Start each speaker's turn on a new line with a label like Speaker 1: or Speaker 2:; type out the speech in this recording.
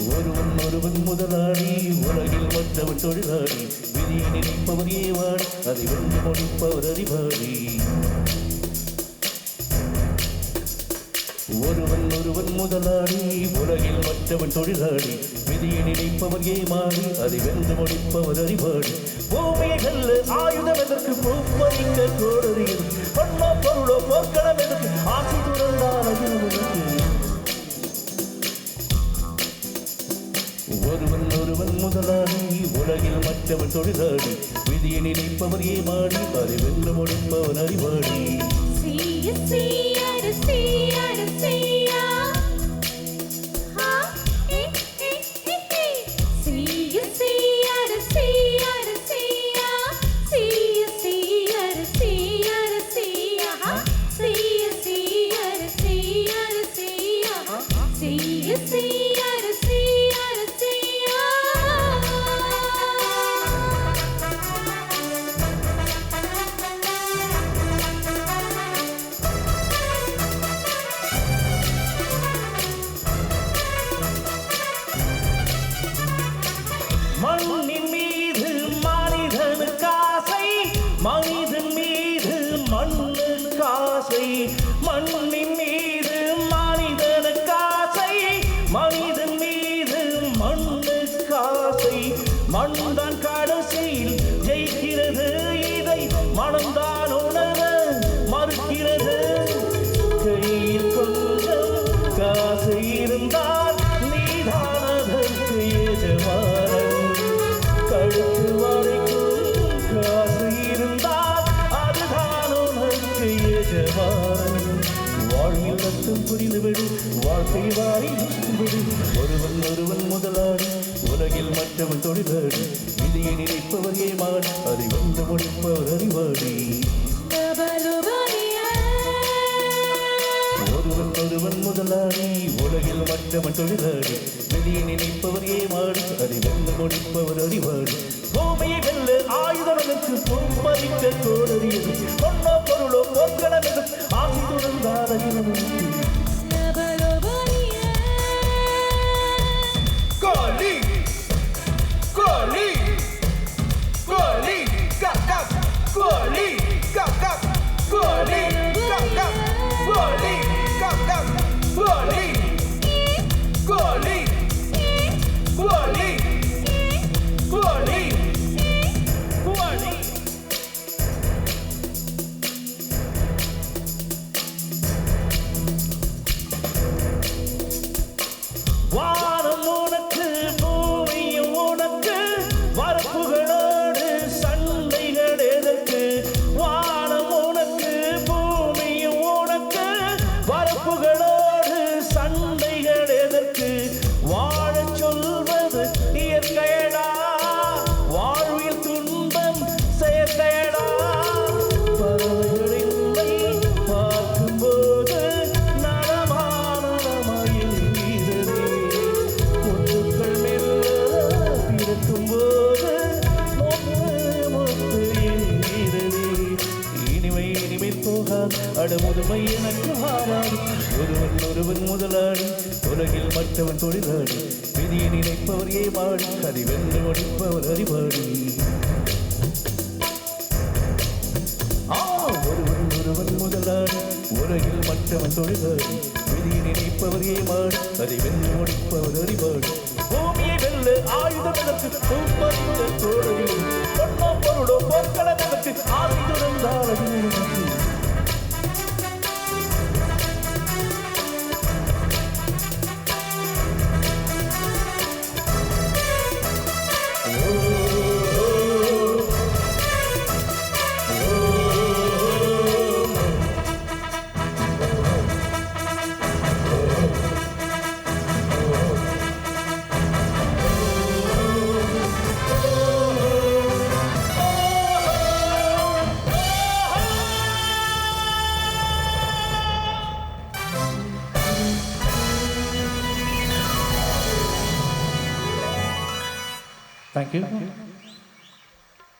Speaker 1: ஒருவன் முதலாளி உலகில் மற்றவன் தொழிலாளி விதியை நினைப்பவர் ஏவாள் அதை வென்று முடிப்பவர் அறிவாளி ஒருவன் முதலாளி உலகில் மற்றவன் தொழிலாளி விதியை நினைப்பவர் ஏமாளி அதை வென்று முடிப்பவர் அறிவாளி பூமியை வெல்ல ஆயுதம் எதற்கு பூப்பறிக்க கோடறியது பொன்னோ பொருளோ போர்க்களம் எதற்கு ஆசை துறந்தால் அகிலமுதற்கு ஒருவன் முதலாளி உலகில் மற்றவன் தொழிலாளி விதியை நினைப்பவர் ஏமாளி அதை வென்று முடிப்பவன் அறிவாளி மண்ணின் மீது மனிதனுக்கு ஆசை மனிதன் மீது மண்ணுக்கு ஆசை மண்ணின் மீது மனிதனுக்கு ஆசை மனிதன் மீது மண்ணுக்கு ஆசை மண்தான் கடைசியில் ஜெயிக்கிறது இதை மனம்தான் உணர மறுக்கிறது கையில் கொஞ்சம் காசு இருந்தால் நீதான் அதற்கு எஜமானன் கழுத்து வரைக்கும் காசு இருந்தால் அதுதான் உனக்கு எஜமானன் வாழ்வில் மட்டும் புரிந்துவிடு வாழ்க்கை வாரி விடு ஒருவன் முதலாளி உலகில் மற்றவன் தொழிலாளி விதியை நினைப்பவர் ஏமாள் அதை வந்து முடிப்பவர் அறிவாளி ஒருவன் முதலாளி உலகில் மற்றவன் தொழிலாளி விதியை நினைப்பவர் ஏமாளி அதை வந்து முடிப்பவர் அறிவாளி பூமியை வெல்ல ஆயுதனுக்கு பூப்பறிக்க கோடறியது பொன்னோ பொருளோ போக்களம் ஆசி துறந்தால் அகிலமுக்கு
Speaker 2: கோலி கோலி கோலி கக் கோலி கக் கோலி கக் கோலி கக் கோலி கோலி கோலி கோலி கோலி
Speaker 1: வானம் உனக்கு பூமியும் உனக்கு வரப்புகளோடு சண்டைகள் எதற்கு வானம் உனக்கு பூமியும் உனக்கு வரப்புகளோடு சண்டைகள் எதற்கு வாழச் சொல்வது இயற்கையடா வாழ்வில் துன்பம் செயற்கையடா பறவைகளின்மை பார்க்கும்போது நடமானமாயில் முத்துக்கள் மெல்ல பிறக்கும்போது மொத்து என்கிறதே இனிமை போகாது அடமுதுமை எனக்கு மாறாது ஒருவன் முதலாளி உலகில் மற்றவன் தொழிலாளி விதியை நினைப்பவர் ஏமாளி அதை வென்று முடிப்பவர் அறிவாளி ஒருவன் முதலாளி உலகில் மற்றவன் தொழிலாளி விதியை நினைப்பவர் ஏமாளி அதை வென்று முடிப்பவர் அறிவாளி பூமியை வெல்ல ஆயுதம் எதற்கு பூப்பறிக்க தோழர்கள் பொன்னோ பொருளோ போர்க்களம் எதற்கு ஆசி துறந்தால் அகிலமுக்கு தேங்க்யூ